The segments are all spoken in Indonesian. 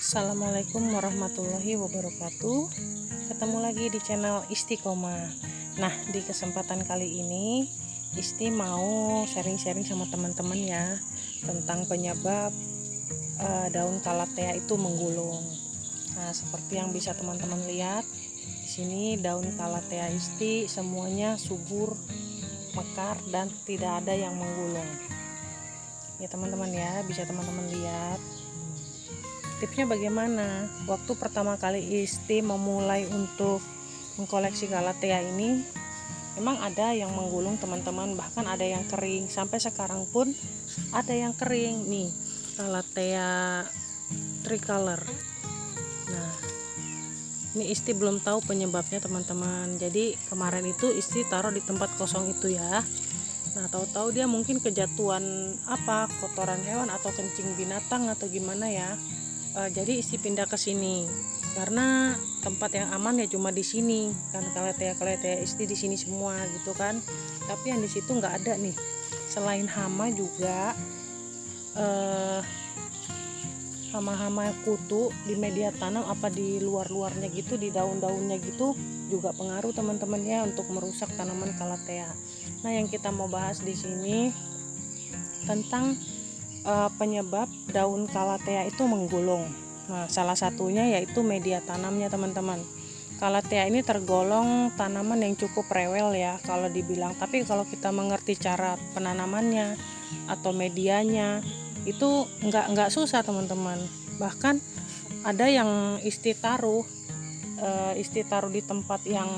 Assalamualaikum warahmatullahi wabarakatuh. Ketemu lagi di channel Istiqomah. Nah, di kesempatan kali ini Isti mau sharing-sharing sama teman-teman ya tentang penyebab daun kalatea itu menggulung. Nah, seperti yang bisa teman-teman lihat di sini, daun kalatea Isti semuanya subur, mekar, dan tidak ada yang menggulung. Ya teman-teman ya, bisa teman-teman lihat. Tipsnya bagaimana? Waktu pertama kali Isti memulai untuk mengkoleksi kalatea ini, memang ada yang menggulung teman-teman, bahkan ada yang kering. Sampai sekarang pun ada yang kering nih, kalatea tricolor. Nah, ini Isti belum tahu penyebabnya teman-teman. Jadi kemarin itu Isti taruh di tempat kosong itu ya. Nah, tahu-tahu dia mungkin kejatuhan kotoran hewan atau kencing binatang atau gimana ya. Jadi Isti pindah ke sini karena tempat yang aman ya cuma di sini, kan kalatea Isti di sini semua gitu kan. Tapi yang di situ nggak ada nih, selain hama juga hama-hama kutu di media tanam apa di luarnya gitu, di daun-daunnya gitu juga pengaruh teman-teman ya untuk merusak tanaman kalatea. Nah, yang kita mau bahas di sini tentang penyebab daun kalatea itu menggulung. Nah, salah satunya yaitu media tanamnya teman-teman. Kalatea ini tergolong tanaman yang cukup rewel ya kalau dibilang, tapi kalau kita mengerti cara penanamannya atau medianya itu nggak susah teman-teman. Bahkan ada yang Isti taruh di tempat yang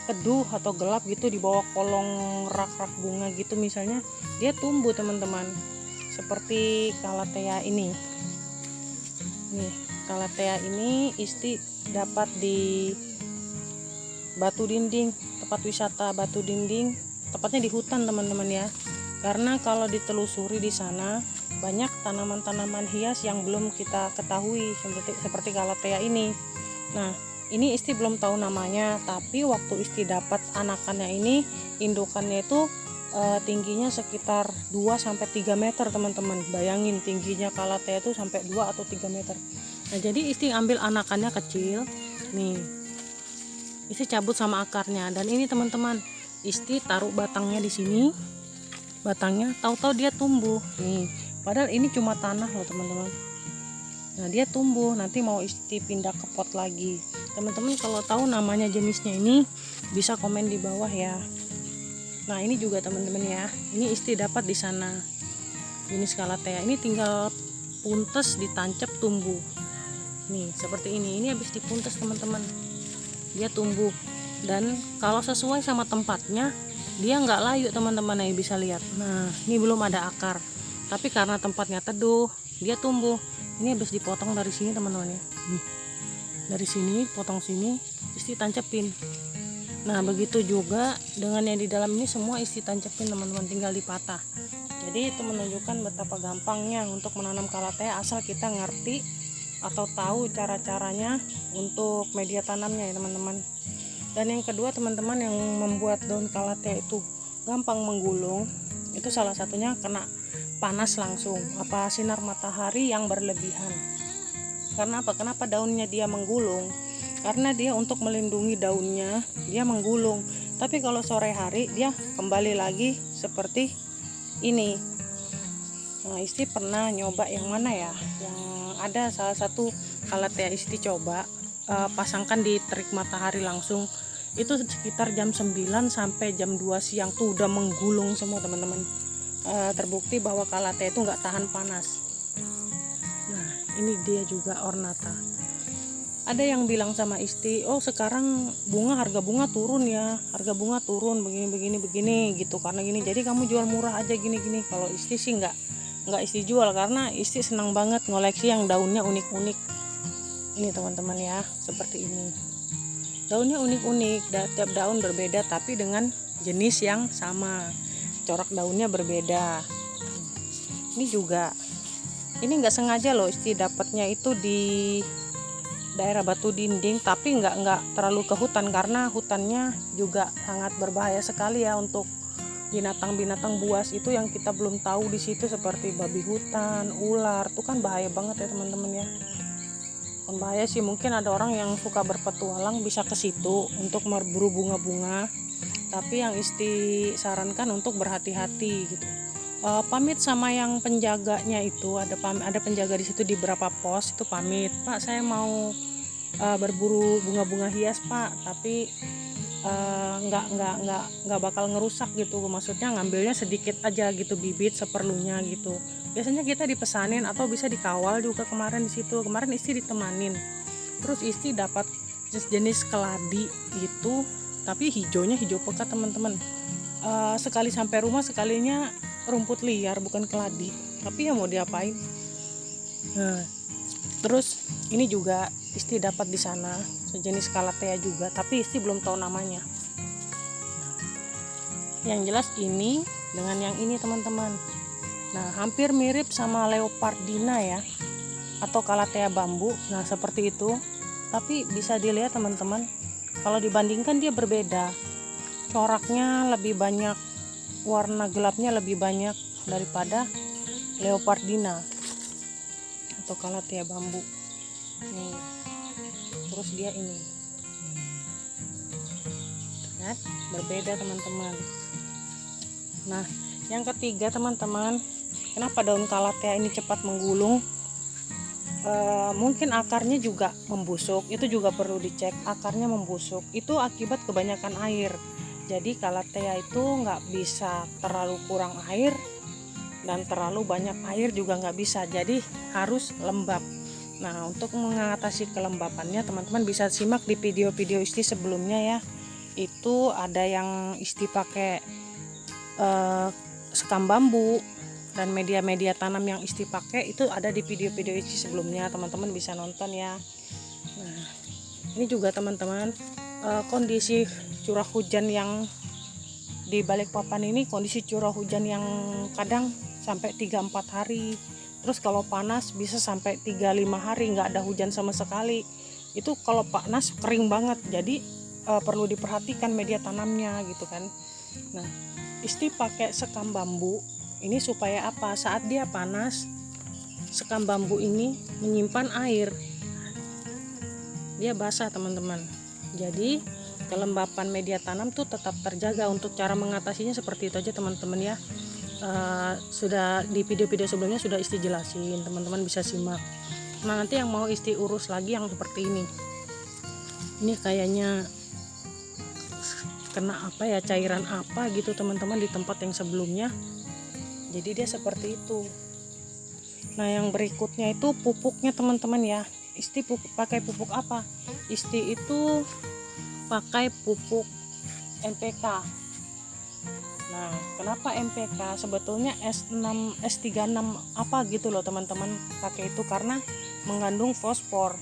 teduh atau gelap gitu, di bawah kolong rak-rak bunga gitu misalnya, dia tumbuh teman-teman. Seperti kalatea ini nih, kalatea ini Isti dapat di Batu Dinding, tempat wisata Batu Dinding, tepatnya di hutan teman-teman ya. Karena kalau ditelusuri di sana banyak tanaman-tanaman hias yang belum kita ketahui seperti kalatea ini. Nah, ini Isti belum tahu namanya, tapi waktu Isti dapat anakannya ini, indukannya itu tingginya sekitar 2-3 meter teman-teman. Bayangin tingginya kalatea itu sampai 2 atau 3 meter. Nah, jadi Isti ambil anakannya kecil nih, Isti cabut sama akarnya, dan ini teman-teman Isti taruh batangnya di sini. Batangnya tahu-tahu dia tumbuh nih, padahal ini cuma tanah loh teman-teman. Nah, dia tumbuh. Nanti mau Isti pindah ke pot lagi. Teman-teman kalau tahu namanya jenisnya ini bisa komen di bawah ya. Nah, ini juga teman-teman ya, ini Isti dapat di sana. Jenis kalatea ini tinggal puntes ditancap tumbuh. Nih, seperti ini. Ini habis dipuntes teman-teman. Dia tumbuh. Dan kalau sesuai sama tempatnya, dia nggak layu teman-teman, yang bisa lihat. Nah, ini belum ada akar. Tapi karena tempatnya teduh, dia tumbuh. Ini habis dipotong dari sini teman-teman ya. Nih. Dari sini, potong sini, Isti tancepin. Nah, begitu juga dengan yang di dalam ini, semua Isti tancepin teman-teman, tinggal dipatah. Jadi itu menunjukkan betapa gampangnya untuk menanam kalatea asal kita ngerti atau tahu cara-caranya untuk media tanamnya ya teman-teman. Dan yang kedua teman-teman, yang membuat daun kalatea itu gampang menggulung, itu salah satunya kena panas langsung, sinar matahari yang berlebihan. Karena apa? Kenapa daunnya dia menggulung? Karena dia untuk melindungi daunnya, dia menggulung. Tapi kalau sore hari dia kembali lagi seperti ini. Nah, Isti pernah nyoba yang mana ya? Yang ada salah satu kalatea Isti coba pasangkan di terik matahari langsung. Itu sekitar jam 9 sampai jam 2 siang tuh udah menggulung semua teman-teman. Terbukti bahwa kalatea itu nggak tahan panas. Nah, ini dia juga ornata. Ada yang bilang sama Isti, oh sekarang harga bunga turun ya, harga bunga turun begini gitu, karena gini, jadi kamu jual murah aja gini. Kalau Isti sih nggak Isti jual, karena Isti senang banget ngoleksi yang daunnya unik-unik. Ini teman-teman ya, seperti ini. Daunnya unik-unik, tiap daun berbeda tapi dengan jenis yang sama, corak daunnya berbeda. Ini juga, ini nggak sengaja loh Isti dapatnya itu di daerah Batu Dinding, tapi nggak terlalu ke hutan, karena hutannya juga sangat berbahaya sekali ya untuk binatang-binatang buas itu yang kita belum tahu di situ, seperti babi hutan, ular, itu kan bahaya banget ya teman-teman ya. bukan bahaya sih, mungkin ada orang yang suka berpetualang bisa ke situ untuk berburu bunga-bunga, tapi yang Isti sarankan untuk berhati-hati gitu. Pamit sama yang penjaganya itu, ada penjaga di situ di beberapa pos itu, pamit, Pak saya mau berburu bunga-bunga hias Pak, tapi nggak bakal ngerusak gitu, maksudnya ngambilnya sedikit aja gitu, bibit seperlunya gitu. Biasanya kita dipesanin atau bisa dikawal juga. Kemarin di situ, kemarin Isti ditemanin, terus Isti dapat jenis keladi gitu, tapi hijaunya hijau pekat teman-teman. Sekali sampai rumah sekalinya rumput liar, bukan keladi, tapi ya mau diapain. Nah, terus ini juga Isti dapat di sana sejenis Calathea juga, tapi Isti belum tahu namanya. Yang jelas ini dengan yang ini teman-teman. Nah, hampir mirip sama Leopardina ya, atau Calathea bambu. Nah, seperti itu. Tapi bisa dilihat teman-teman, kalau dibandingkan dia berbeda. Coraknya lebih banyak, warna gelapnya lebih banyak daripada Leopardina atau Calathea bambu. Nih. Terus dia ini. Kan? Berbeda teman-teman. Nah, yang ketiga teman-teman, kenapa daun Calathea ini cepat menggulung? Mungkin akarnya juga membusuk, itu juga perlu dicek. Akarnya membusuk itu akibat kebanyakan air. Jadi Calathea itu nggak bisa terlalu kurang air dan terlalu banyak air juga nggak bisa, jadi harus lembab. Nah, untuk mengatasi kelembapannya teman-teman bisa simak di video-video Isti sebelumnya ya. Itu ada yang Isti pakai sekam bambu dan media-media tanam yang Isti pakai, itu ada di video-video Isti sebelumnya, teman-teman bisa nonton ya. Nah, ini juga teman-teman, kondisi curah hujan yang di Balikpapan ini, kondisi curah hujan yang kadang sampai 3-4 hari. Terus kalau panas bisa sampai 3-5 hari nggak ada hujan sama sekali. Itu kalau panas kering banget, jadi perlu diperhatikan media tanamnya gitu kan. Nah, Isti pakai sekam bambu ini supaya apa? Saat dia panas, sekam bambu ini menyimpan air. Dia basah teman-teman. Jadi kelembapan media tanam tuh tetap terjaga. Untuk cara mengatasinya seperti itu aja teman-teman ya. Sudah di video-video sebelumnya sudah Isti jelasin, teman-teman bisa simak. Nah, nanti yang mau Isti urus lagi yang seperti ini kayaknya kena apa ya, cairan apa gitu teman-teman di tempat yang sebelumnya, jadi dia seperti itu. Nah, yang berikutnya itu pupuknya teman-teman ya. Isti pakai pupuk apa? Isti itu pakai pupuk NPK. Nah, kenapa NPK? Sebetulnya S6, S36 apa gitu loh teman-teman pakai itu, karena mengandung fosfor.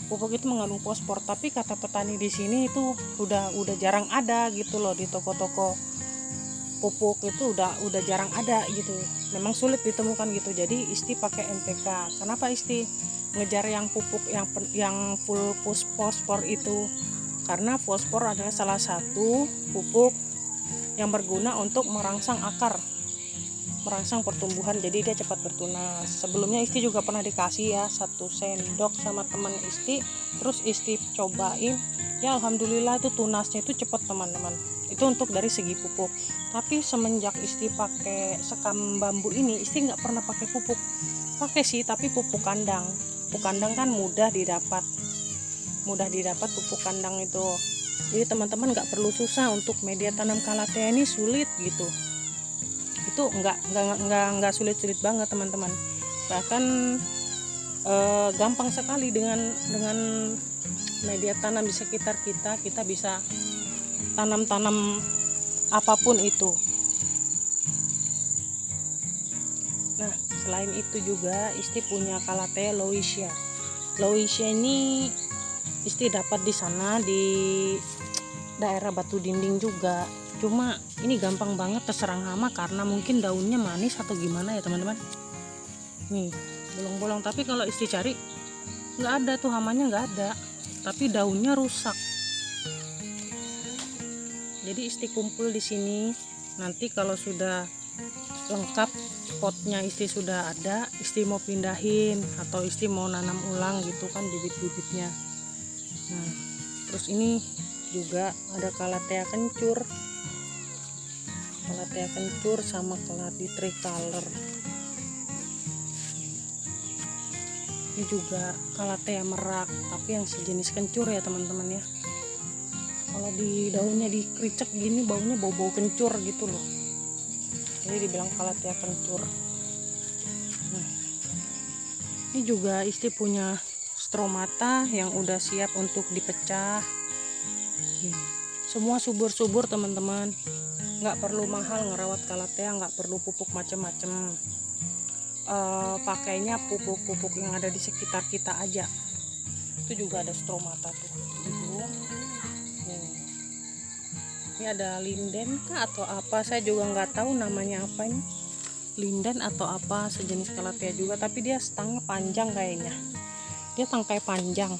Pupuk itu mengandung fosfor, tapi kata petani di sini itu udah jarang ada gitu loh, di toko-toko pupuk itu udah jarang ada gitu. Memang sulit ditemukan gitu. Jadi Isti pakai NPK. Kenapa Isti ngejar yang pupuk yang full fosfor itu? Karena fosfor adalah salah satu pupuk yang berguna untuk merangsang akar, merangsang pertumbuhan, jadi dia cepat bertunas. Sebelumnya Isti juga pernah dikasih ya 1 sendok sama teman Isti, terus Isti cobain ya, alhamdulillah itu tunasnya itu cepat teman-teman. Itu untuk dari segi pupuk. Tapi semenjak Isti pakai sekam bambu ini, Isti nggak pernah pakai pupuk. Pakai sih, tapi pupuk kandang. Pupuk kandang kan mudah didapat pupuk kandang itu. Jadi teman-teman nggak perlu susah untuk media tanam Calathea ini sulit gitu. Itu nggak sulit banget teman-teman. Bahkan gampang sekali dengan media tanam di sekitar kita bisa tanam apapun itu. Nah, selain itu juga Isti punya Calathea Louisia. Louisia ini Isti dapat di sana di daerah Batu Dinding juga. Cuma ini gampang banget terserang hama karena mungkin daunnya manis atau gimana ya teman-teman. Nih bolong-bolong, tapi kalau Isti cari nggak ada tuh, hamanya nggak ada, tapi daunnya rusak. Jadi Isti kumpul di sini. Nanti kalau sudah lengkap potnya Isti sudah ada, Isti mau pindahin atau Isti mau nanam ulang gitu kan bibit-bibitnya. Nah, terus ini juga ada Calathea kencur. Calathea kencur sama Caladi tricolor. Ini juga Calathea merak, tapi yang sejenis kencur ya teman-teman ya. Kalau di daunnya dikericek gini baunya bau-bau kencur gitu loh. Jadi dibilang Calathea kencur. Nah, ini juga Isti punya stromata yang udah siap untuk dipecah. Semua subur-subur teman-teman. Nggak perlu mahal ngerawat Calathea, nggak perlu pupuk macem-macem. Pakainya pupuk-pupuk yang ada di sekitar kita aja. Itu juga ada stromata tuh. Ini ada linden kah atau apa, saya juga nggak tahu namanya apa ini, linden atau apa, sejenis Calathea juga, tapi dia stangnya panjang kayaknya, dia tangkai panjang.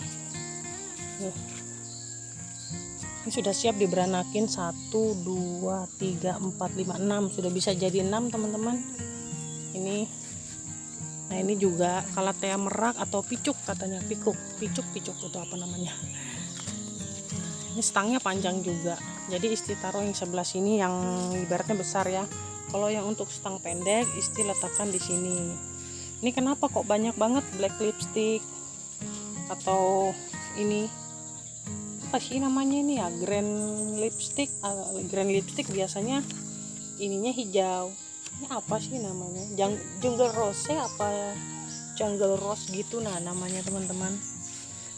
Ini sudah siap diberanakin 1, 2, 3, 4, 5, 6, sudah bisa jadi 6 teman-teman. Ini, nah ini juga Calathea merak atau picuk katanya, picuk itu apa namanya. Ini stangnya panjang juga, jadi Isti taruh yang sebelah sini yang ibaratnya besar ya. Kalau yang untuk stang pendek Isti letakkan di sini. Ini kenapa kok banyak banget black lipstick atau ini apa sih namanya ini ya, grand lipstick biasanya ininya hijau. Ini apa sih namanya, jungle rose apa jungle rose gitu nah namanya teman-teman.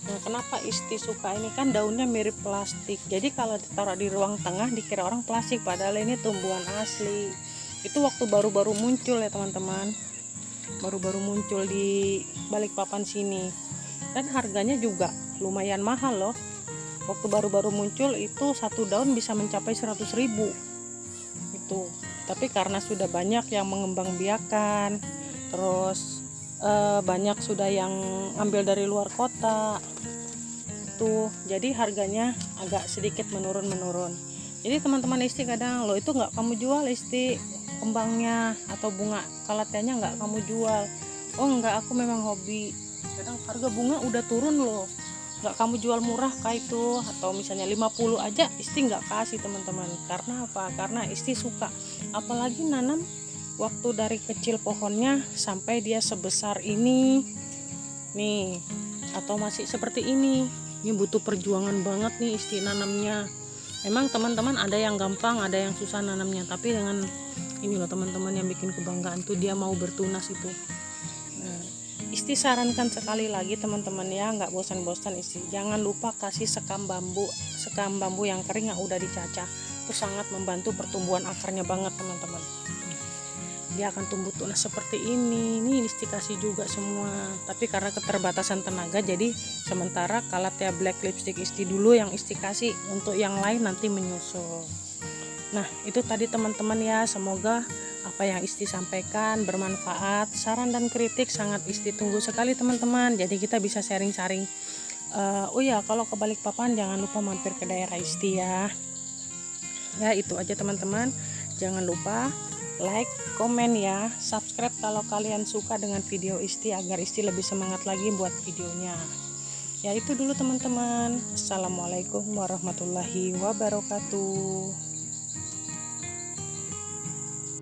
Nah, kenapa Isti suka ini, kan daunnya mirip plastik. Jadi kalau ditaruh di ruang tengah dikira orang plastik, padahal ini tumbuhan asli. Itu waktu baru-baru muncul ya teman-teman. Baru-baru muncul di Balikpapan sini. Dan harganya juga lumayan mahal loh. Waktu baru-baru muncul itu satu daun bisa mencapai 100.000. Itu. Tapi karena sudah banyak yang mengembangbiakan, terus banyak sudah yang ambil dari luar kota tuh, jadi harganya agak sedikit menurun. Jadi teman-teman Isti kadang lo itu nggak kamu jual Isti kembangnya atau bunga Calatheanya nggak kamu jual. Oh enggak, aku memang hobi. Kadang harga bunga udah turun loh, nggak kamu jual murah kayak itu, atau misalnya 50 aja Isti nggak kasih teman-teman. Karena apa? Karena Isti suka, apalagi nanam waktu dari kecil pohonnya sampai dia sebesar ini nih, atau masih seperti ini butuh perjuangan banget nih Isti nanamnya. Memang teman-teman ada yang gampang, ada yang susah nanamnya, tapi dengan ini loh teman-teman yang bikin kebanggaan tuh dia mau bertunas itu. Nah, Isti sarankan sekali lagi teman-teman ya, nggak bosan-bosan Isti, jangan lupa kasih sekam bambu yang kering yang udah dicacah. Itu sangat membantu pertumbuhan akarnya banget teman-teman. Dia akan tumbuh tunas seperti ini. Ini Isti kasih juga semua, tapi karena keterbatasan tenaga jadi sementara Calathea black lipstick Isti dulu yang Isti kasih, untuk yang lain nanti menyusul. Nah itu tadi teman-teman ya, semoga apa yang Isti sampaikan bermanfaat. Saran dan kritik sangat Isti tunggu sekali teman-teman, jadi kita bisa sharing-sharing. Oh ya, kalau ke Balikpapan jangan lupa mampir ke daerah Isti ya. Ya itu aja teman-teman, jangan lupa like, komen ya, subscribe kalau kalian suka dengan video Isti agar Isti lebih semangat lagi buat videonya. Ya itu dulu teman-teman. Assalamualaikum warahmatullahi wabarakatuh.